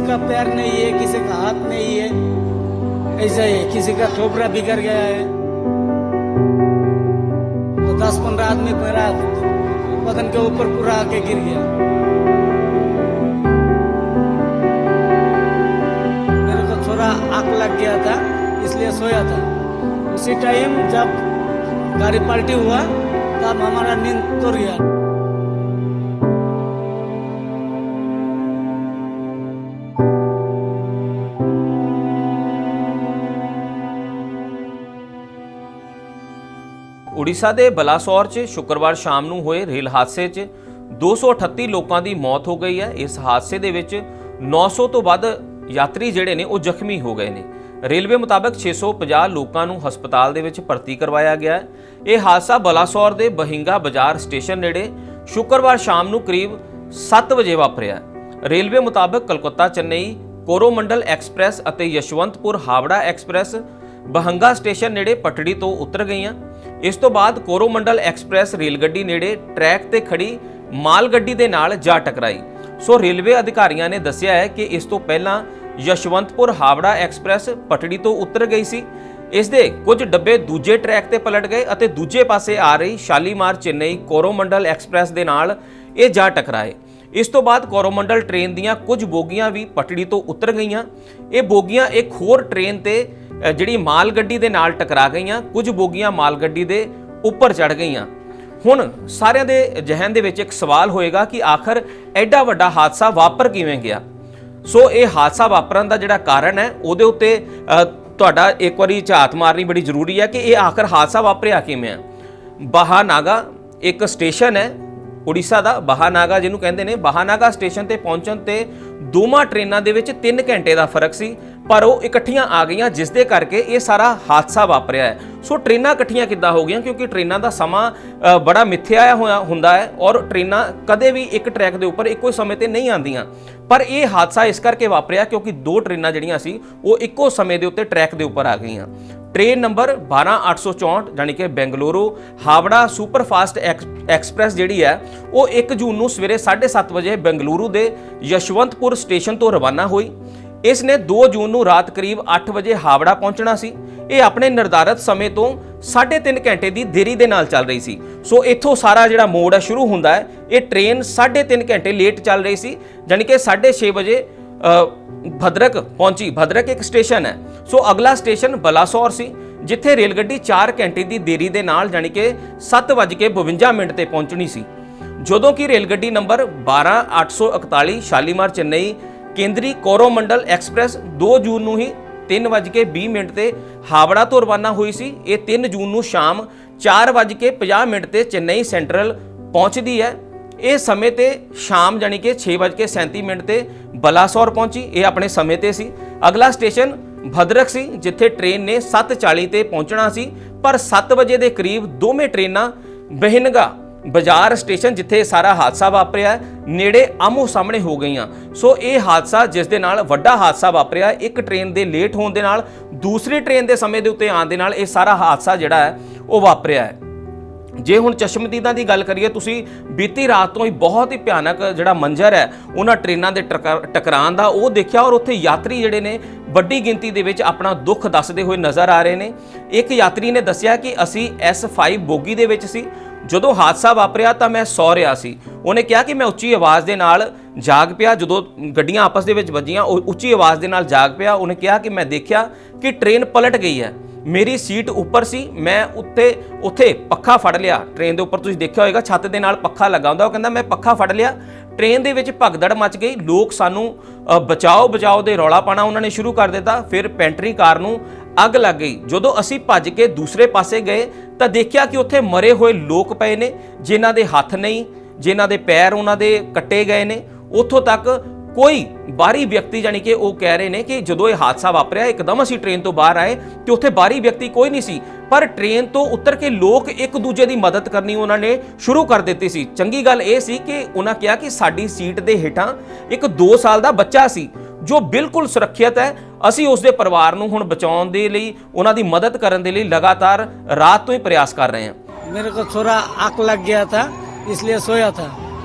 का पैर नहीं है, किसी का हाथ नहीं है, ऐसा है, किसी का ठोपरा बिगड़ गया है। तो 10-15 आदमी मेरा बदन के ऊपर पूरा आके गिर गया। मेरे को थोड़ा आग लग गया था, इसलिए सोया था। उसी टाइम जब गाड़ी पलटी हुआ तब हमारा नींद तोड़ गया। ਉੜੀਸਾ ਦੇ ਬਲਾਸੌਰ 'ਚ ਸ਼ੁੱਕਰਵਾਰ ਸ਼ਾਮ ਨੂੰ ਹੋਏ ਰੇਲ ਹਾਦਸੇ 'ਚ 238 ਲੋਕਾਂ ਦੀ ਮੌਤ ਹੋ ਗਈ ਹੈ। ਇਸ ਹਾਦਸੇ ਦੇ ਵਿੱਚ 900 ਤੋਂ ਵੱਧ ਯਾਤਰੀ ਜਿਹੜੇ ਨੇ ਉਹ ਜ਼ਖਮੀ ਹੋ ਗਏ ਨੇ। ਰੇਲਵੇ ਮੁਤਾਬਕ 650 ਲੋਕਾਂ ਨੂੰ ਹਸਪਤਾਲ ਦੇ ਵਿੱਚ ਭਰਤੀ ਕਰਵਾਇਆ ਗਿਆ ਹੈ। ਇਹ ਹਾਦਸਾ ਬਲਾਸੌਰ ਦੇ ਬਹਿੰਗਾ ਬਾਜ਼ਾਰ ਸਟੇਸ਼ਨ ਨੇੜੇ ਸ਼ੁੱਕਰਵਾਰ ਸ਼ਾਮ ਨੂੰ ਕਰੀਬ 7 ਵਜੇ ਵਾਪਰਿਆ। ਰੇਲਵੇ ਮੁਤਾਬਕ ਕਲਕੱਤਾ ਚੇਨਈ ਕੋਰੋਮੰਡਲ ਐਕਸਪ੍ਰੈਸ ਅਤੇ ਯਸ਼ਵੰਤਪੁਰ ਹਾਵੜਾ ਐਕਸਪ੍ਰੈਸ ਬਹਿੰਗਾ ਸਟੇਸ਼ਨ ਨੇੜੇ ਪਟੜੀ ਤੋਂ ਉਤਰ ਗਈਆਂ। ਇਸ ਤੋਂ ਬਾਅਦ ਕੋਰੋਮੰਡਲ ਐਕਸਪ੍ਰੈਸ ਰੇਲ ਗੱਡੀ ਨੇੜੇ ਟਰੈਕ ਤੇ ਖੜੀ ਮਾਲ ਗੱਡੀ ਦੇ ਨਾਲ ਜਾ ਟਕਰਾਈ। ਸੋ ਰੇਲਵੇ ਅਧਿਕਾਰੀਆਂ ਨੇ ਦੱਸਿਆ ਹੈ ਕਿ ਇਸ ਤੋਂ ਪਹਿਲਾਂ ਯਸ਼ਵੰਤਪੁਰ ਹਾਵੜਾ ਐਕਸਪ੍ਰੈਸ ਪਟੜੀ ਤੋਂ ਉਤਰ ਗਈ ਸੀ। ਇਸ ਦੇ ਕੁਝ ਡੱਬੇ ਦੂਜੇ ਟਰੈਕ ਤੇ ਪਲਟ ਗਏ ਅਤੇ ਦੂਜੇ ਪਾਸੇ ਆ ਰਹੀ ਸ਼ਾਲੀਮਾਰ ਚੇਨਈ ਕੋਰੋਮੰਡਲ ਐਕਸਪ੍ਰੈਸ ਦੇ ਨਾਲ ਇਹ ਜਾ ਟਕਰਾਏ। ਇਸ ਤੋਂ ਬਾਅਦ ਕੋਰੋਮੰਡਲ ਟ੍ਰੇਨ ਦੀਆਂ ਕੁਝ ਬੋਗੀਆਂ ਵੀ ਪਟੜੀ ਤੋਂ ਉਤਰ ਗਈਆਂ। ਇਹ ਬੋਗੀਆਂ ਇੱਕ ਹੋਰ ਟ੍ਰੇਨ ਤੇ ਜਿਹੜੀ ਮਾਲ ਗੱਡੀ ਦੇ ਨਾਲ ਟਕਰਾ ਗਈਆਂ। ਕੁਝ ਬੋਗੀਆਂ ਮਾਲ ਗੱਡੀ ਦੇ ਉੱਪਰ ਚੜ ਗਈਆਂ। ਹੁਣ ਸਾਰਿਆਂ ਦੇ ਜ਼ਿਹਨ ਦੇ ਵਿੱਚ ਇੱਕ ਸਵਾਲ ਹੋਏਗਾ ਕਿ ਆਖਰ ਐਡਾ ਵੱਡਾ ਹਾਦਸਾ ਵਾਪਰ ਕਿਵੇਂ ਗਿਆ। ਸੋ ਇਹ ਹਾਦਸਾ ਵਾਪਰਨ ਦਾ ਜਿਹੜਾ ਕਾਰਨ ਹੈ ਉਹਦੇ ਉੱਤੇ ਤੁਹਾਡਾ ਇੱਕ ਵਾਰੀ ਝਾਤ ਮਾਰਨੀ ਬੜੀ ਜ਼ਰੂਰੀ ਹੈ ਕਿ ਇਹ ਆਖਰ ਹਾਦਸਾ ਵਾਪਰਿਆ ਕਿਵੇਂ ਹੈ। ਬਹਾਨਾਗਾ ਇੱਕ ਸਟੇਸ਼ਨ ਹੈ ਉੜੀਸਾ ਦਾ, ਬਹਾਨਾਗਾ ਜਿਹਨੂੰ ਕਹਿੰਦੇ ਨੇ। ਬਹਾਨਾਗਾ ਸਟੇਸ਼ਨ ਤੇ ਪਹੁੰਚਣ ਤੇ ਦੋਵਾਂ ਟ੍ਰੇਨਾਂ ਦੇ ਵਿੱਚ 3 ਘੰਟੇ ਦਾ ਫਰਕ ਸੀ, ਪਰ ਉਹ ਇਕੱਠੀਆਂ ਆ ਗਈਆਂ, ਜਿਸ ਦੇ ਕਰਕੇ ਇਹ ਸਾਰਾ ਹਾਦਸਾ ਵਾਪਰਿਆ ਹੈ। ਸੋ ਟ੍ਰੇਨਾਂ ਇਕੱਠੀਆਂ ਕਿੱਦਾਂ ਹੋ ਗਈਆਂ? ਕਿਉਂਕਿ ਟ੍ਰੇਨਾਂ ਦਾ ਸਮਾਂ ਬੜਾ ਮਿੱਥਿਆ ਹੋਇਆ ਹੁੰਦਾ ਹੈ ਔਰ ਟ੍ਰੇਨਾਂ ਕਦੇ ਵੀ ਇੱਕ ਟਰੈਕ ਦੇ ਉੱਪਰ ਇੱਕੋ ਸਮੇਂ ਤੇ ਨਹੀਂ ਆਉਂਦੀਆਂ। ਪਰ ਇਹ ਹਾਦਸਾ ਇਸ ਕਰਕੇ ਵਾਪਰਿਆ ਕਿਉਂਕਿ 2 ਟ੍ਰੇਨਾਂ ਜਿਹੜੀਆਂ ਸੀ ਉਹ ਇੱਕੋ ਸਮੇਂ ਦੇ ਉੱਤੇ ਟਰੈਕ ਦੇ ਉੱਪਰ ਆ ਗਈਆਂ। ट्रेन नंबर 12864 यानी कि बेंगलुरु हावड़ा सुपरफास्ट एक्सप्रैस जी है वो 1 जून को सवेरे 7:30 बजे बेंगलुरु के यशवंतपुर स्टेशन तो रवाना हुई। इसने 2 जून को रात करीब 8 बजे हावड़ा पहुंचना सी। ये अपने निर्धारित समय तो 3.5 घंटे की देरी के नाल चल रही सी। सो इत्थों सारा जिहड़ा मोड़ है शुरू होंदा है। ये ट्रेन 3.5 घंटे लेट चल रही सी, यानी कि 6:30 बजे भद्रक पहुंची। भद्रक एक स्टेशन है। सो अगला स्टेशन बलासौर सी, जिथे रेलगड्डी 4 घंटे की देरी के नाल यानी कि 7:52 ते पहुंचनी सी। जदों कि रेलगड्डी नंबर 12841 शालीमार चेन्नई केंद्री कोरोमंडल एक्सप्रैस 2 जून को ही 3:20 ते हावड़ा तो रवाना हुई सी। ये 3 जून को शाम 4:50 ते चेन्नई सेंट्रल पहुंचती है। ये समय ते शाम यानी कि 6:37 ते बलासौर पहुंची। ये अपने समय ते सी। अगला स्टेशन भद्रक सी, जिथे ट्रेन ने 7:40 ते पहुंचना सी, पर 7 बजे के करीब दोवें ट्रेनां बहिनगा बाजार स्टेशन जिथे सारा हादसा वापरिया नेड़े आमो सामने हो गई। सो ये हादसा जिस दे नाल वड्डा हादसा वापरिया, एक ट्रेन के लेट होने दे नाल दूसरी ट्रेन के समय के उत्ते आने दे नाल ये सारा हादसा जिहड़ा है वो वापरिया है। जे हुण चश्मदीदां की गल करिए, तुसी बीती रात तो ही बहुत ही भयानक जिहड़ा मंजर है उन्हां ट्रेनां दे टकराण दा वो देखिया और उत्थे यात्री जिहड़े ने वड्डी गिनती दे विच अपना दुख दसदे होए नज़र आ रहे ने। एक यात्री ने दस्सिया कि असी S5 बोगी दे विच सी, जदों हादसा वापरिया तां मैं सौ रहा सी। उन्हें कहा कि मैं उच्ची आवाज़ दे नाल जाग पिया, जदों गड्डियां आपस दे विच वजियां उच्ची आवाज़ दे नाल जाग पिया। उन्हें कहा कि मैं देखा कि ट्रेन पलट गई है, मेरी सीट उपर सी, मैं उत्थे पक्खा फड़ लिया। ट्रेन के उपर तुसीं देखिया होएगा छत दे नाल पक्खा लगा हुंदा। कहंदा मैं पक्खा फड़ लिया, ट्रेन दे विच भगदड़ मच गई। लोग सानू बचाओ बचाओ दे रौला पाना उन्होंने शुरू कर दिता। फिर पेंट्री कार नू अग लग गई। जदों असीं भज के दूसरे पासे गए तो देखिया कि उत्थे मरे हुए लोग पे ने, जिन्हां दे हथ नहीं, जिन्हां दे पैर उन्हां दे कट्टे गए ने। उत्थों तक कोई बाहरी व्यक्ति यानी कि वो कह रहे हैं कि जो ये हादसा वापरिया एकदम असी ट्रेन तो बाहर आए तो उत्थे बाहरी व्यक्ति कोई नहीं सी, पर ट्रेन तो उतर के लोग एक दूजे की मदद करनी उन्होंने शुरू कर दी सी। चंगी गल ये सी कि उन्होंने कहा कि साडी सीट के हेठां एक 2 साल का बच्चा सी जो बिल्कुल सुरक्षित है। असी उसके परिवार नूं हुण बचाउण दे लई उन्हां दी मदद करन दे लई लगातार रात तो ही प्रयास कर रहे हैं। मेरे को थोड़ा आग लग गया था, इसलिए सोया था।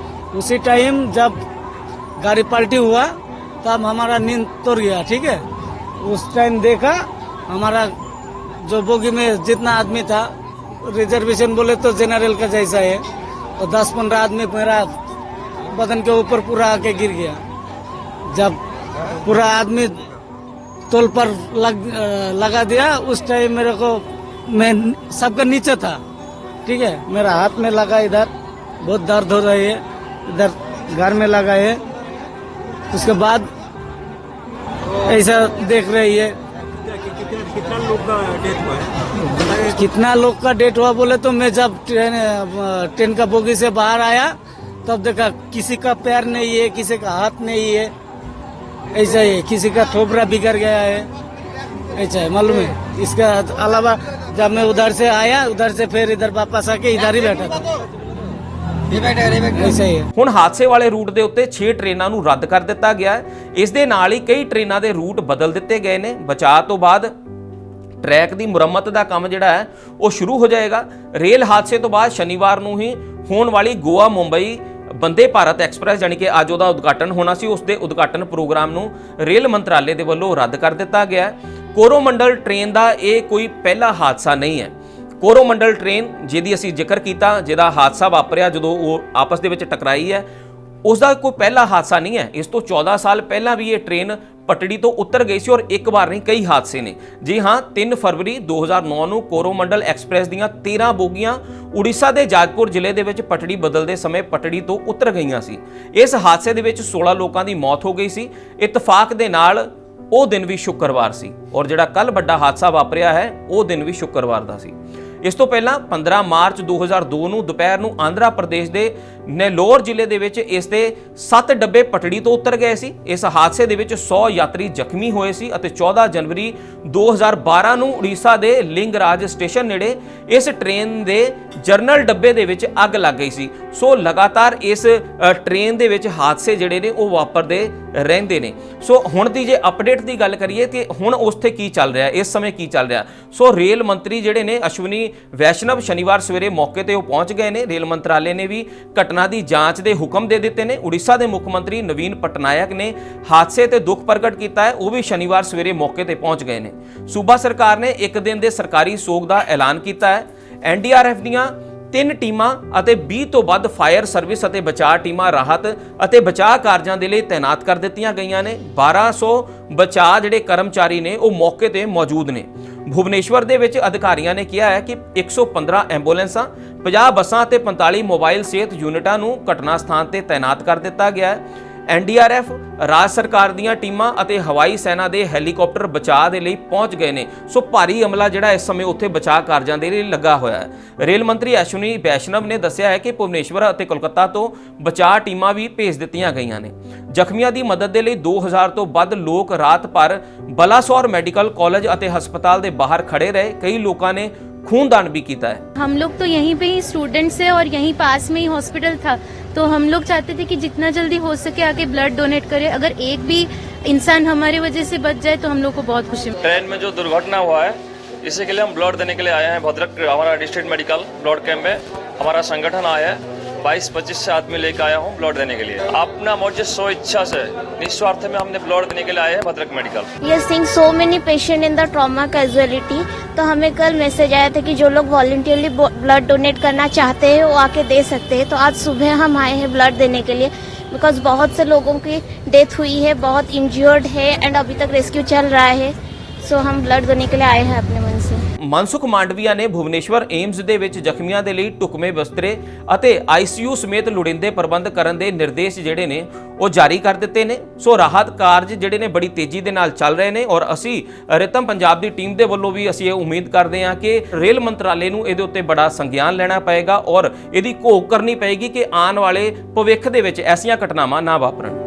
उसी टाइम जब गाड़ी पलटी हुआ तब हमारा नींद तोड़ गया, ठीक है। उस टाइम देखा हमारा जो बोगी में जितना आदमी था, रिजर्वेशन बोले तो जनरल का जैसा है, तो 10-15 आदमी मेरा बदन के ऊपर पूरा आके गिर गया। जब पूरा आदमी तोल पर लगा दिया, उस टाइम मेरे को, मैं सबका नीचे था, ठीक है, मेरा हाथ में लगा, इधर बहुत दर्द हो रही है, इधर घर में लगा है। उसके बाद ऐसा देख रही है। कितना लोग का डेथ हुआ है? कितना लोग का डेथ हुआ बोले तो मैं जब ट्रेन का बोगी से बाहर आया तब देखा किसी का पैर नहीं है, किसी का हाथ नहीं है, ऐसा है, किसी का ठोपरा बिगड़ गया है, ऐसा है, मालूम है। इसका अलावा जब मैं उधर से आया, उधर से फिर इधर वापस आके इधर ही बैठा था, ऐसा ही है। ਹੁਣ ਹਾਦਸੇ ਵਾਲੇ ਰੂਟ ਦੇ ਉੱਤੇ 6 ਟ੍ਰੇਨਾਂ ਨੂੰ ਰੱਦ ਕਰ ਦਿੱਤਾ ਗਿਆ ਹੈ। ਇਸ ਦੇ ਨਾਲ ਹੀ ਕਈ ਟ੍ਰੇਨਾਂ ਦੇ ਰੂਟ ਬਦਲ ਦਿੱਤੇ ਗਏ ਨੇ। ਬਚਾਅ ਤੋਂ ਬਾਅਦ ਟਰੈਕ ਦੀ ਮੁਰੰਮਤ ਦਾ ਕੰਮ ਜਿਹੜਾ ਹੈ ਉਹ ਸ਼ੁਰੂ ਹੋ ਜਾਏਗਾ। ਰੇਲ ਹਾਦਸੇ ਤੋਂ ਬਾਅਦ ਸ਼ਨੀਵਾਰ ਨੂੰ ਹੀ ਹੋਣ ਵਾਲੀ ਗੋਆ ਮੁੰਬਈ ਵੰਦੇ ਭਾਰਤ ਐਕਸਪ੍ਰੈਸ ਜਾਣੀ ਕਿ ਅੱਜ ਉਹਦਾ ਉਦਘਾਟਨ ਹੋਣਾ ਸੀ, ਉਸ ਦੇ ਉਦਘਾਟਨ ਪ੍ਰੋਗਰਾਮ ਨੂੰ ਰੇਲ ਮੰਤਰਾਲੇ ਦੇ ਵੱਲੋਂ ਰੱਦ ਕਰ ਦਿੱਤਾ ਗਿਆ ਹੈ। ਕੋਰੋਮੰਡਲ ਟ੍ਰੇਨ ਦਾ ਇਹ ਕੋਈ ਪਹਿਲਾ ਹਾਦਸਾ ਨਹੀਂ ਹੈ। ਕੋਰੋਮੰਡਲ ਟ੍ਰੇਨ ਜਿਹਦੀ ਅਸੀਂ ਜ਼ਿਕਰ ਕੀਤਾ, ਜਿਹਦਾ ਹਾਦਸਾ ਵਾਪਰਿਆ ਜਦੋਂ ਉਹ ਆਪਸ ਦੇ ਵਿੱਚ ਟਕਰਾਈ ਹੈ, ਉਸ ਦਾ ਕੋਈ ਪਹਿਲਾ ਹਾਦਸਾ ਨਹੀਂ ਹੈ। ਇਸ ਤੋਂ 14 ਸਾਲ ਪਹਿਲਾਂ ਵੀ ਇਹ ਟ੍ਰੇਨ ਪਟੜੀ ਤੋਂ ਉਤਰ ਗਈ ਸੀ ਔਰ ਇੱਕ ਵਾਰ ਨਹੀਂ ਕਈ ਹਾਦਸੇ ਨੇ। ਜੀ ਹਾਂ, 3 ਫਰਵਰੀ 2009 ਨੂੰ ਕੋਰੋਮੰਡਲ ਐਕਸਪ੍ਰੈਸ ਦੀਆਂ 13 ਬੋਗੀਆਂ ਉੜੀਸਾ ਦੇ ਜਾਜਪੁਰ ਜ਼ਿਲ੍ਹੇ ਦੇ ਵਿੱਚ ਪਟੜੀ ਬਦਲਦੇ ਸਮੇਂ ਪਟੜੀ ਤੋਂ ਉਤਰ ਗਈਆਂ ਸੀ। ਇਸ ਹਾਦਸੇ ਦੇ ਵਿੱਚ 16 ਲੋਕਾਂ ਦੀ ਮੌਤ ਹੋ ਗਈ ਸੀ। ਇਤਫਾਕ ਦੇ ਨਾਲ ਉਹ ਦਿਨ ਵੀ ਸ਼ੁੱਕਰਵਾਰ ਸੀ ਔਰ ਜਿਹੜਾ ਕੱਲ ਵੱਡਾ ਹਾਦਸਾ ਵਾਪਰਿਆ ਹੈ ਉਹ ਦਿਨ ਵੀ ਸ਼ੁੱਕਰਵਾਰ ਦਾ ਸੀ। ਇਸ ਤੋਂ ਪਹਿਲਾਂ 15 ਮਾਰਚ 2002 ਨੂੰ ਦੁਪਹਿਰ ਨੂੰ ਆਂਧਰਾ ਪ੍ਰਦੇਸ਼ ਦੇ ਨੇਲੋਰ ਜ਼ਿਲ੍ਹੇ ਦੇ ਵਿੱਚ ਇਸ ਦੇ 7 ਡੱਬੇ ਪਟੜੀ ਤੋਂ ਉਤਰ ਗਏ ਸੀ। ਇਸ ਹਾਦਸੇ ਦੇ ਵਿੱਚ 100 ਯਾਤਰੀ ਜ਼ਖਮੀ ਹੋਏ ਸੀ ਅਤੇ 14 ਜਨਵਰੀ 2012 ਨੂੰ ਉੜੀਸਾ ਦੇ ਲਿੰਗਰਾਜ ਸਟੇਸ਼ਨ ਨੇੜੇ ਇਸ ਟ੍ਰੇਨ ਦੇ ਜਰਨਲ ਡੱਬੇ ਦੇ ਵਿੱਚ ਅੱਗ ਲੱਗ ਗਈ ਸੀ। ਸੋ ਲਗਾਤਾਰ ਇਸ ਟ੍ਰੇਨ ਦੇ ਵਿੱਚ ਹਾਦਸੇ ਜਿਹੜੇ ਨੇ ਉਹ ਵਾਪਰਦੇ ਰਹਿੰਦੇ ਨੇ। ਸੋ ਹੁਣ ਦੀ ਜੇ ਅਪਡੇਟ ਦੀ ਗੱਲ ਕਰੀਏ ਕਿ ਹੁਣ ਉੱਥੇ ਕੀ ਚੱਲ ਰਿਹਾ, ਇਸ ਸਮੇਂ ਕੀ ਚੱਲ ਰਿਹਾ। ਸੋ ਰੇਲ ਮੰਤਰੀ ਜਿਹੜੇ ਨੇ ਅਸ਼ਵਨੀ ਵੈਸ਼ਨਵ ਸ਼ਨੀਵਾਰ ਸਵੇਰੇ ਮੌਕੇ ਤੇ ਉਹ ਪਹੁੰਚ ਗਏ ਨੇ। ਰੇਲ ਮੰਤਰਾਲੇ ਨੇ ਵੀ ਘਟਨਾ ਦੀ ਜਾਂਚ ਦੇ ਹੁਕਮ ਦੇ ਦਿੱਤੇ ਨੇ। ਉੜੀਸਾ ਦੇ ਮੁੱਖ ਮੰਤਰੀ ਨਵੀਨ ਪਟਨਾਇਕ ਨੇ ਹਾਦਸੇ ਤੇ ਦੁੱਖ ਪ੍ਰਗਟ ਕੀਤਾ ਹੈ, ਉਹ ਵੀ ਸ਼ਨੀਵਾਰ ਸਵੇਰੇ ਮੌਕੇ ਤੇ ਪਹੁੰਚ ਗਏ ਨੇ। ਸੂਬਾ ਸਰਕਾਰ ਨੇ 1 ਦਿਨ ਦੇ ਸਰਕਾਰੀ ਸੋਗ ਦਾ ਐਲਾਨ ਕੀਤਾ ਹੈ। NDRF ਦੀਆਂ 3 ਟੀਮਾਂ ਅਤੇ 20 ਤੋਂ ਵੱਧ ਫਾਇਰ ਸਰਵਿਸ ਅਤੇ ਬਚਾਅ ਟੀਮਾਂ ਰਾਹਤ ਅਤੇ ਬਚਾਅ ਕਾਰਜਾਂ ਦੇ ਲਈ ਤਾਇਨਾਤ ਕਰ ਦਿੱਤੀਆਂ ਗਈਆਂ ਨੇ। 1200 ਬਚਾਅ ਜਿਹੜੇ ਕਰਮਚਾਰੀ ਨੇ ਉਹ ਮੌਕੇ ਤੇ ਮੌਜੂਦ ਨੇ। ਭੁਵਨੇਸ਼ਵਰ ਦੇ ਵਿੱਚ ਅਧਿਕਾਰੀਆਂ ਨੇ ਕਿਹਾ ਹੈ ਕਿ 115 ਐਂਬੂਲੈਂਸਾਂ, 50 ਬੱਸਾਂ ਅਤੇ 45 ਮੋਬਾਈਲ ਸਿਹਤ ਯੂਨਿਟਾਂ ਨੂੰ ਘਟਨਾ ਸਥਾਨ ਤੇ ਤਾਇਨਾਤ ਕਰ ਦਿੱਤਾ ਗਿਆ ਹੈ। NDRF, ਰਾਜ ਸਰਕਾਰ ਦੀਆਂ ਟੀਮਾਂ ਅਤੇ ਹਵਾਈ ਸੈਨਾ ਦੇ ਹੈਲੀਕਾਪਟਰ ਬਚਾਅ ਦੇ ਲਈ ਪਹੁੰਚ ਗਏ ਨੇ। ਸੋ ਭਾਰੀ ਅਮਲਾ ਜਿਹੜਾ ਇਸ ਸਮੇਂ ਉੱਥੇ ਬਚਾਅ ਕਾਰਜਾਂ ਦੇ ਲਈ ਲੱਗਾ ਹੋਇਆ ਹੈ। ਰੇਲ ਮੰਤਰੀ ਅਸ਼ਵਨੀ ਵੈਸ਼ਨਵ ਨੇ ਦੱਸਿਆ ਹੈ ਕਿ ਭੁਵਨੇਸ਼ਵਰ ਅਤੇ ਕੋਲਕਾਤਾ ਤੋਂ ਬਚਾਅ ਟੀਮਾਂ ਵੀ ਭੇਜ ਦਿੱਤੀਆਂ ਗਈਆਂ ਨੇ। ਜ਼ਖਮੀਆਂ ਦੀ ਮਦਦ ਦੇ ਲਈ 2000 ਤੋਂ ਵੱਧ ਲੋਕ ਰਾਤ ਭਰ ਬਲਾਸੌਰ ਮੈਡੀਕਲ ਕਾਲਜ ਅਤੇ ਹਸਪਤਾਲ ਦੇ ਬਾਹਰ ਖੜੇ ਰਹੇ। ਕਈ ਲੋਕਾਂ ਨੇ खूनदान भी किया है। हम लोग तो यहीं पे ही स्टूडेंट्स है और यहीं पास में ही हॉस्पिटल था, तो हम लोग चाहते थे कि जितना जल्दी हो सके आके ब्लड डोनेट करें। अगर एक भी इंसान हमारे वजह से बच जाए तो हम लोग को बहुत खुशी मिलेगी। ट्रेन में जो दुर्घटना हुआ है इसी के लिए हम ब्लड देने के लिए आए हैं। भद्रक हमारा डिस्ट्रिक्ट मेडिकल ब्लड कैंप में हमारा संगठन आया है। 22-25 से आदमी लेकर आया हूँ ब्लड देने के लिए। अपना मुझे सो इच्छा से निस्वार्थ में हमने ब्लड देने के लिए आए हैं Bhadrak medical. We are seeing so many patient in the trauma casualty, तो हमें कल मैसेज आया था कि जो लोग वॉलंटियरली ब्लड डोनेट करना चाहते हैं वो आके दे सकते हैं। तो आज सुबह हम आए हैं ब्लड देने के लिए, बिकॉज बहुत से लोगों की डेथ हुई है, बहुत इंजर्ड है एंड अभी तक रेस्क्यू चल रहा है। सो हम ब्लड देने के लिए आए हैं अपने मन से। ਮਨਸੁਖ ਮਾਂਡਵੀਆ ਨੇ ਭੁਵਨੇਸ਼ਵਰ ਏਮਜ਼ ਦੇ ਵਿੱਚ ਜ਼ਖਮੀਆਂ ਦੇ ਲਈ ਢੁਕਵੇਂ ਬਿਸਤਰੇ ਅਤੇ ICU ਸਮੇਤ ਲੋੜੀਂਦੇ ਪ੍ਰਬੰਧ ਕਰਨ ਦੇ ਨਿਰਦੇਸ਼ ਜਿਹੜੇ ਨੇ ਉਹ ਜਾਰੀ ਕਰ ਦਿੱਤੇ ਨੇ। ਸੋ ਰਾਹਤ ਕਾਰਜ ਜਿਹੜੇ ਨੇ ਬੜੀ ਤੇਜ਼ੀ ਦੇ ਨਾਲ ਚੱਲ ਰਹੇ ਨੇ ਔਰ ਅਸੀਂ ਰਿਤਮ ਪੰਜਾਬ ਦੀ ਟੀਮ ਦੇ ਵੱਲੋਂ ਵੀ ਅਸੀਂ ਇਹ ਉਮੀਦ ਕਰਦੇ ਹਾਂ ਕਿ ਰੇਲ ਮੰਤਰਾਲੇ ਨੂੰ ਇਹਦੇ ਉੱਤੇ ਬੜਾ ਸੰਗਿਆਨ ਲੈਣਾ ਪਏਗਾ ਔਰ ਇਹਦੀ ਘੋਖ ਕਰਨੀ ਪਏਗੀ ਕਿ ਆਉਣ ਵਾਲੇ ਭਵਿੱਖ ਦੇ ਵਿੱਚ ਐਸੀਆਂ ਘਟਨਾਵਾਂ ਨਾ ਵਾਪਰਨ।